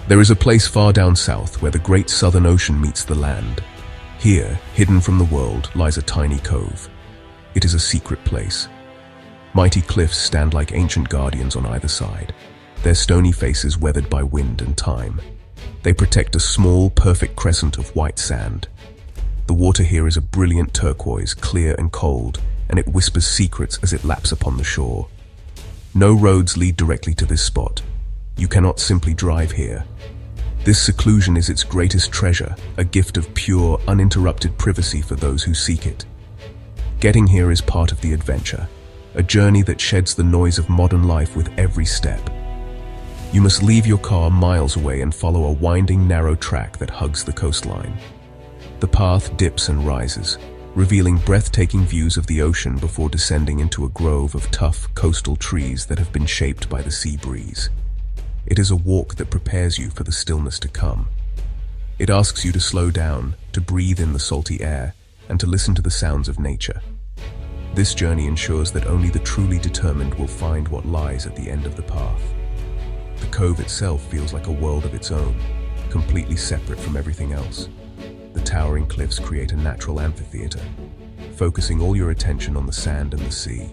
There is a place far down south where the great southern ocean meets the land. Here, hidden from the world, lies a tiny cove. It is a secret place. Mighty cliffs stand like ancient guardians on either side, their stony faces weathered by wind and time. They protect a small, perfect crescent of white sand. The water here is a brilliant turquoise, clear and cold, and it whispers secrets as it laps upon the shore. No roads lead directly to this spot. You cannot simply drive here. This seclusion is its greatest treasure, a gift of pure, uninterrupted privacy for those who seek it. Getting here is part of the adventure, a journey that sheds the noise of modern life with every step. You must leave your car miles away and follow a winding, narrow track that hugs the coastline. The path dips and rises, revealing breathtaking views of the ocean before descending into a grove of tough coastal trees that have been shaped by the sea breeze. It is a walk that prepares you for the stillness to come. It asks you to slow down, to breathe in the salty air, and to listen to the sounds of nature. This journey ensures that only the truly determined will find what lies at the end of the path. The cove itself feels like a world of its own, completely separate from everything else. The towering cliffs create a natural amphitheater, focusing all your attention on the sand and the sea.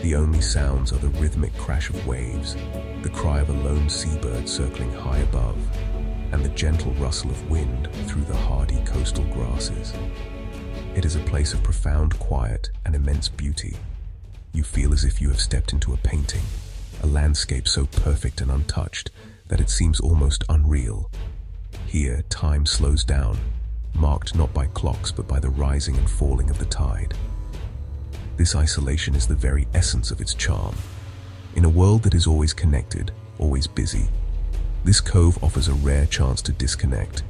The only sounds are the rhythmic crash of waves, the cry of a lone seabird circling high above, and the gentle rustle of wind through the hardy coastal grasses. It is a place of profound quiet and immense beauty. You feel as if you have stepped into a painting, a landscape so perfect and untouched that it seems almost unreal. Here, time slows down, marked not by clocks but by the rising and falling of the tide. This isolation is the very essence of its charm. In a world that is always connected, always busy, this cove offers a rare chance to disconnect.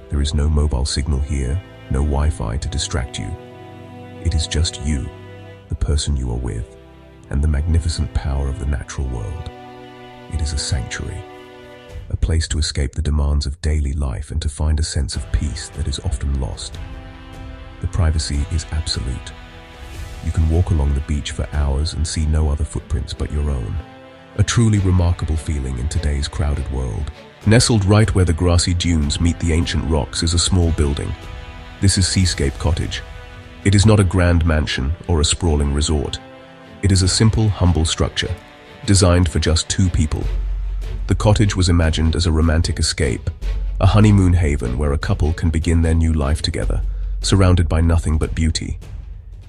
There is no mobile signal here, no Wi-Fi to distract you. It is just you, the person you are with, and the magnificent power of the natural world. It is a sanctuary, a place to escape the demands of daily life and to find a sense of peace that is often lost. The privacy is absolute. You can walk along the beach for hours and see no other footprints but your own. A truly remarkable feeling in today's crowded world. Nestled right where the grassy dunes meet the ancient rocks is a small building. This is Seascape Cottage. It is not a grand mansion or a sprawling resort. It is a simple, humble structure, designed for just two people. The cottage was imagined as a romantic escape, a honeymoon haven where a couple can begin their new life together, surrounded by nothing but beauty.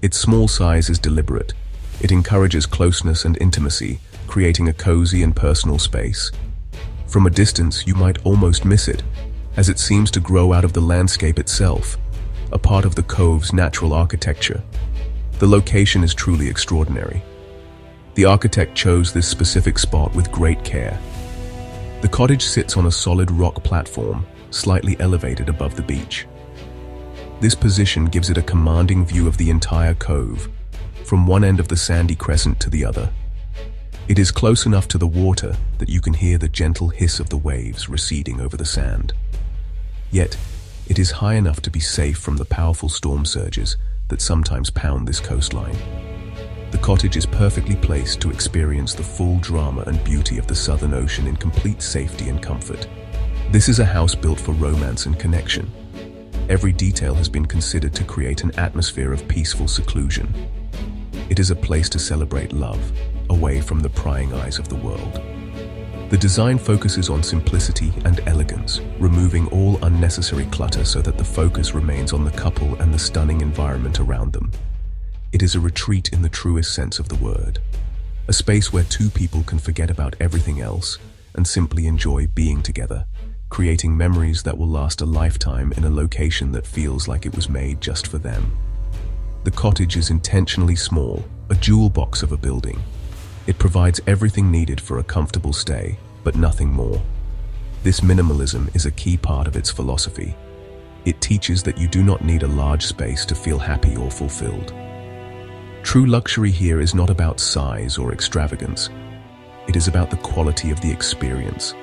Its small size is deliberate. It encourages closeness and intimacy, creating a cozy and personal space. From a distance, you might almost miss it, as it seems to grow out of the landscape itself, a part of the cove's natural architecture. The location is truly extraordinary. The architect chose this specific spot with great care. The cottage sits on a solid rock platform, slightly elevated above the beach. This position gives it a commanding view of the entire cove, from one end of the sandy crescent to the other. It is close enough to the water that you can hear the gentle hiss of the waves receding over the sand. Yet, it is high enough to be safe from the powerful storm surges that sometimes pound this coastline. The cottage is perfectly placed to experience the full drama and beauty of the Southern Ocean in complete safety and comfort. This is a house built for romance and connection. Every detail has been considered to create an atmosphere of peaceful seclusion. It is a place to celebrate love, away from the prying eyes of the world. The design focuses on simplicity and elegance, removing all unnecessary clutter so that the focus remains on the couple and the stunning environment around them. It is a retreat in the truest sense of the word, a space where two people can forget about everything else and simply enjoy being together, creating memories that will last a lifetime in a location that feels like it was made just for them. The cottage is intentionally small, a jewel box of a building. It provides everything needed for a comfortable stay, but nothing more. This minimalism is a key part of its philosophy. It teaches that you do not need a large space to feel happy or fulfilled. True luxury here is not about size or extravagance. It is about the quality of the experience,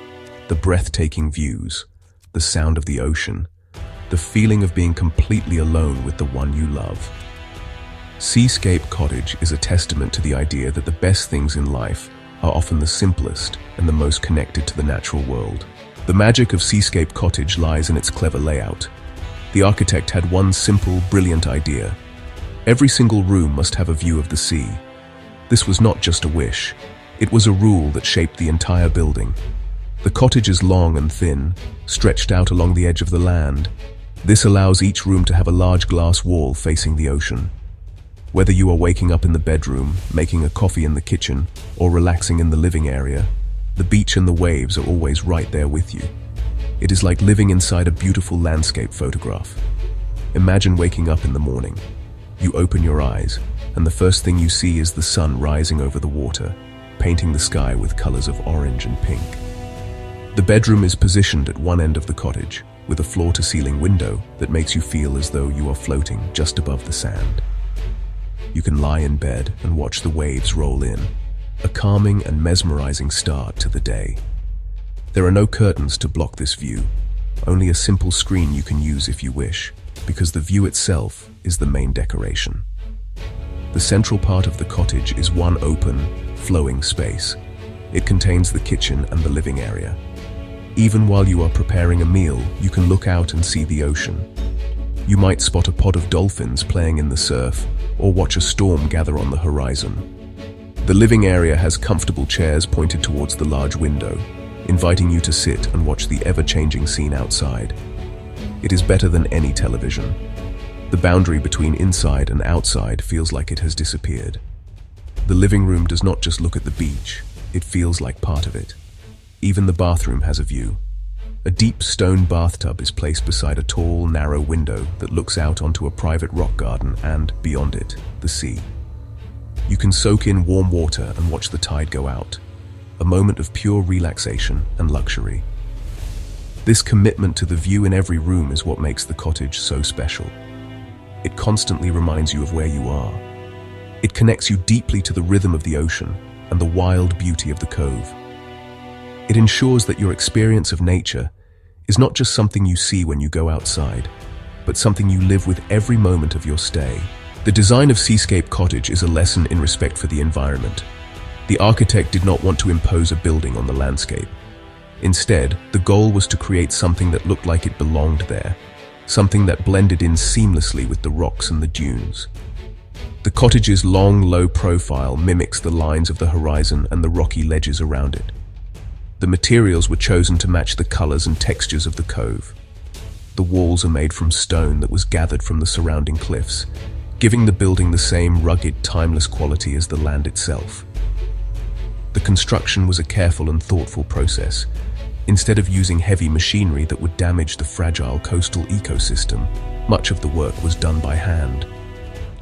the breathtaking views, the sound of the ocean, the feeling of being completely alone with the one you love. Seascape Cottage is a testament to the idea that the best things in life are often the simplest and the most connected to the natural world. The magic of Seascape Cottage lies in its clever layout. The architect had one simple, brilliant idea. Every single room must have a view of the sea. This was not just a wish. It was a rule that shaped the entire building. The cottage is long and thin, stretched out along the edge of the land. This allows each room to have a large glass wall facing the ocean. Whether you are waking up in the bedroom, making a coffee in the kitchen, or relaxing in the living area, the beach and the waves are always right there with you. It is like living inside a beautiful landscape photograph. Imagine waking up in the morning. You open your eyes, and the first thing you see is the sun rising over the water, painting the sky with colors of orange and pink. The bedroom is positioned at one end of the cottage, with a floor-to-ceiling window that makes you feel as though you are floating just above the sand. You can lie in bed and watch the waves roll in, a calming and mesmerizing start to the day. There are no curtains to block this view, only a simple screen you can use if you wish, because the view itself is the main decoration. The central part of the cottage is one open, flowing space. It contains the kitchen and the living area. Even while you are preparing a meal, you can look out and see the ocean. You might spot a pod of dolphins playing in the surf, or watch a storm gather on the horizon. The living area has comfortable chairs pointed towards the large window, inviting you to sit and watch the ever-changing scene outside. It is better than any television. The boundary between inside and outside feels like it has disappeared. The living room does not just look at the beach, it feels like part of it. Even the bathroom has a view. A deep stone bathtub is placed beside a tall, narrow window that looks out onto a private rock garden and, beyond it, the sea. You can soak in warm water and watch the tide go out, a moment of pure relaxation and luxury. This commitment to the view in every room is what makes the cottage so special. It constantly reminds you of where you are. It connects you deeply to the rhythm of the ocean and the wild beauty of the cove. It ensures that your experience of nature is not just something you see when you go outside, but something you live with every moment of your stay. The design of Seascape Cottage is a lesson in respect for the environment. The architect did not want to impose a building on the landscape. Instead, the goal was to create something that looked like it belonged there, something that blended in seamlessly with the rocks and the dunes. The cottage's long, low profile mimics the lines of the horizon and the rocky ledges around it. The materials were chosen to match the colors and textures of the cove. The walls are made from stone that was gathered from the surrounding cliffs, giving the building the same rugged, timeless quality as the land itself. The construction was a careful and thoughtful process. Instead of using heavy machinery that would damage the fragile coastal ecosystem, much of the work was done by hand.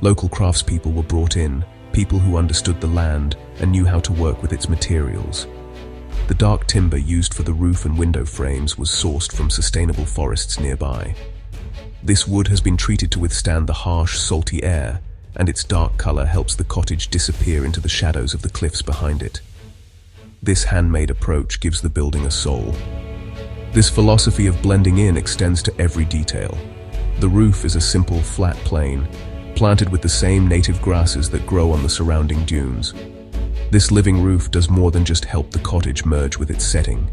Local craftspeople were brought in, people who understood the land and knew how to work with its materials. The dark timber used for the roof and window frames was sourced from sustainable forests nearby. This wood has been treated to withstand the harsh, salty air, and its dark color helps the cottage disappear into the shadows of the cliffs behind it. This handmade approach gives the building a soul. This philosophy of blending in extends to every detail. The roof is a simple, flat plane, planted with the same native grasses that grow on the surrounding dunes. This living roof does more than just help the cottage merge with its setting.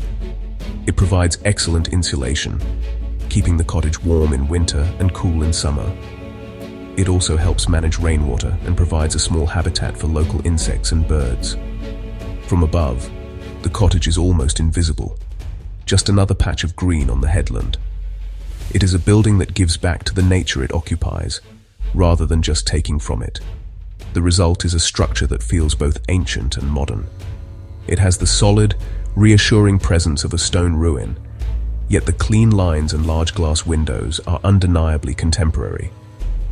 It provides excellent insulation, keeping the cottage warm in winter and cool in summer. It also helps manage rainwater and provides a small habitat for local insects and birds. From above, the cottage is almost invisible, just another patch of green on the headland. It is a building that gives back to the nature it occupies, rather than just taking from it. The result is a structure that feels both ancient and modern. It has the solid, reassuring presence of a stone ruin, yet the clean lines and large glass windows are undeniably contemporary.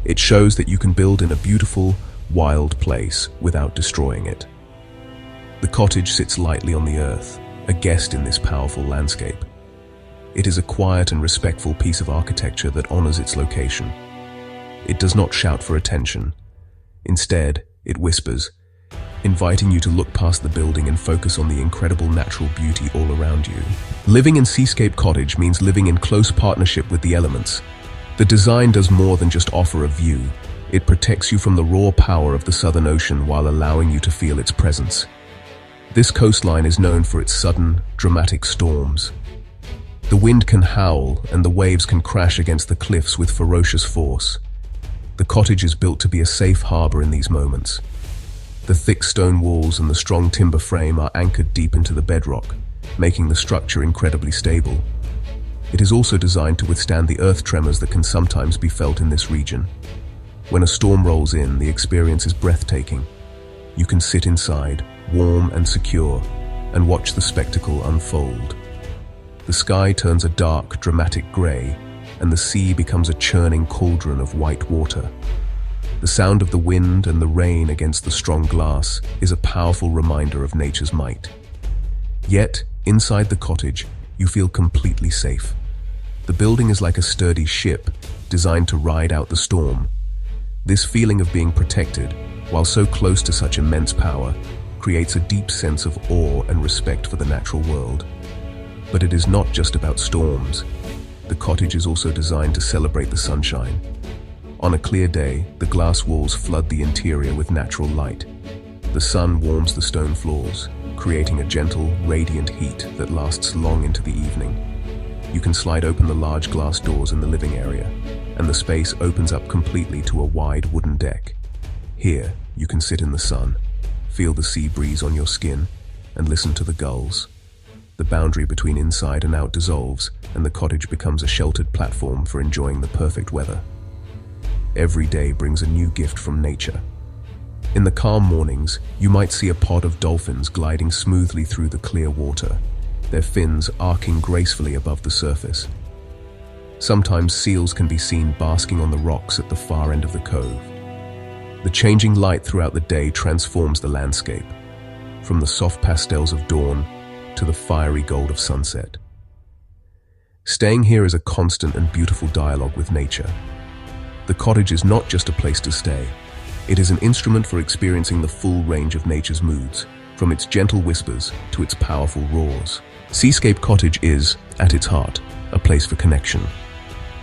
It shows that you can build in a beautiful, wild place without destroying it. The cottage sits lightly on the earth, a guest in this powerful landscape. It is a quiet and respectful piece of architecture that honors its location. It does not shout for attention. Instead, it whispers, inviting you to look past the building and focus on the incredible natural beauty all around you. Living in Seascape Cottage means living in close partnership with the elements. The design does more than just offer a view. It protects you from the raw power of the Southern Ocean while allowing you to feel its presence. This coastline is known for its sudden, dramatic storms. The wind can howl and the waves can crash against the cliffs with ferocious force. The cottage is built to be a safe harbor in these moments. The thick stone walls and the strong timber frame are anchored deep into the bedrock, making the structure incredibly stable. It is also designed to withstand the earth tremors that can sometimes be felt in this region. When a storm rolls in, the experience is breathtaking. You can sit inside, warm and secure, and watch the spectacle unfold. The sky turns a dark, dramatic gray, and the sea becomes a churning cauldron of white water. The sound of the wind and the rain against the strong glass is a powerful reminder of nature's might. Yet, inside the cottage, you feel completely safe. The building is like a sturdy ship, designed to ride out the storm. This feeling of being protected, while so close to such immense power, creates a deep sense of awe and respect for the natural world. But it is not just about storms. The cottage is also designed to celebrate the sunshine. On a clear day, the glass walls flood the interior with natural light. The sun warms the stone floors, creating a gentle, radiant heat that lasts long into the evening. You can slide open the large glass doors in the living area, and the space opens up completely to a wide wooden deck. Here, you can sit in the sun, feel the sea breeze on your skin, and listen to the gulls. The boundary between inside and out dissolves, and the cottage becomes a sheltered platform for enjoying the perfect weather. Every day brings a new gift from nature. In the calm mornings, you might see a pod of dolphins gliding smoothly through the clear water, their fins arcing gracefully above the surface. Sometimes seals can be seen basking on the rocks at the far end of the cove. The changing light throughout the day transforms the landscape, from the soft pastels of dawn to the fiery gold of sunset. Staying here is a constant and beautiful dialogue with nature. The cottage is not just a place to stay. It is an instrument for experiencing the full range of nature's moods, from its gentle whispers to its powerful roars. Seascape Cottage is, at its heart, a place for connection.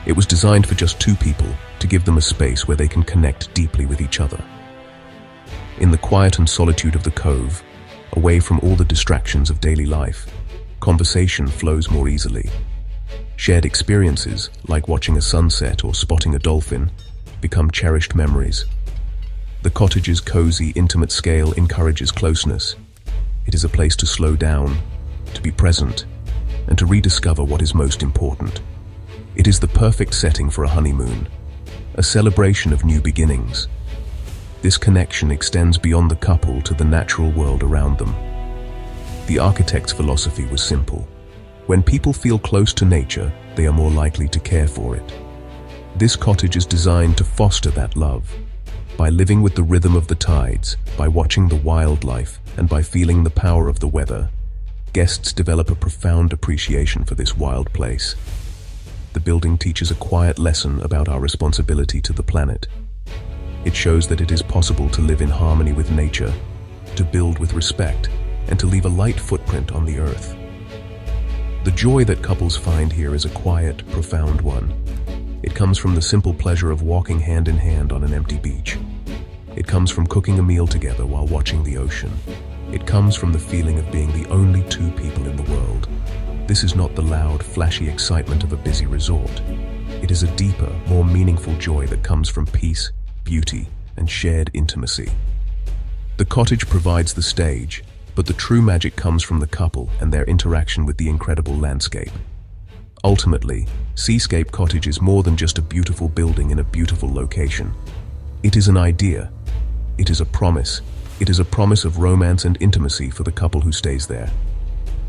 It was designed for just two people, to give them a space where they can connect deeply with each other. In the quiet and solitude of the cove, away from all the distractions of daily life, conversation flows more easily. Shared experiences, like watching a sunset or spotting a dolphin, become cherished memories. The cottage's cozy, intimate scale encourages closeness. It is a place to slow down, to be present, and to rediscover what is most important. It is the perfect setting for a honeymoon, a celebration of new beginnings. This connection extends beyond the couple to the natural world around them. The architect's philosophy was simple. When people feel close to nature, they are more likely to care for it. This cottage is designed to foster that love. By living with the rhythm of the tides, by watching the wildlife, and by feeling the power of the weather, guests develop a profound appreciation for this wild place. The building teaches a quiet lesson about our responsibility to the planet. It shows that it is possible to live in harmony with nature, to build with respect, and to leave a light footprint on the earth. The joy that couples find here is a quiet, profound one. It comes from the simple pleasure of walking hand in hand on an empty beach. It comes from cooking a meal together while watching the ocean. It comes from the feeling of being the only two people in the world. This is not the loud, flashy excitement of a busy resort. It is a deeper, more meaningful joy that comes from peace, beauty, and shared intimacy. The cottage provides the stage, but the true magic comes from the couple and their interaction with the incredible landscape. Ultimately, Seascape Cottage is more than just a beautiful building in a beautiful location. It is an idea. It is a promise. It is a promise of romance and intimacy for the couple who stays there.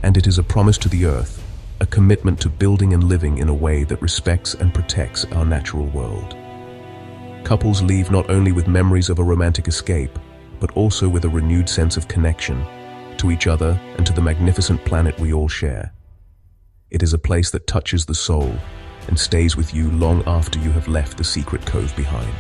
And it is a promise to the earth, a commitment to building and living in a way that respects and protects our natural world. Couples leave not only with memories of a romantic escape, but also with a renewed sense of connection to each other and to the magnificent planet we all share. It is a place that touches the soul and stays with you long after you have left the secret cove behind.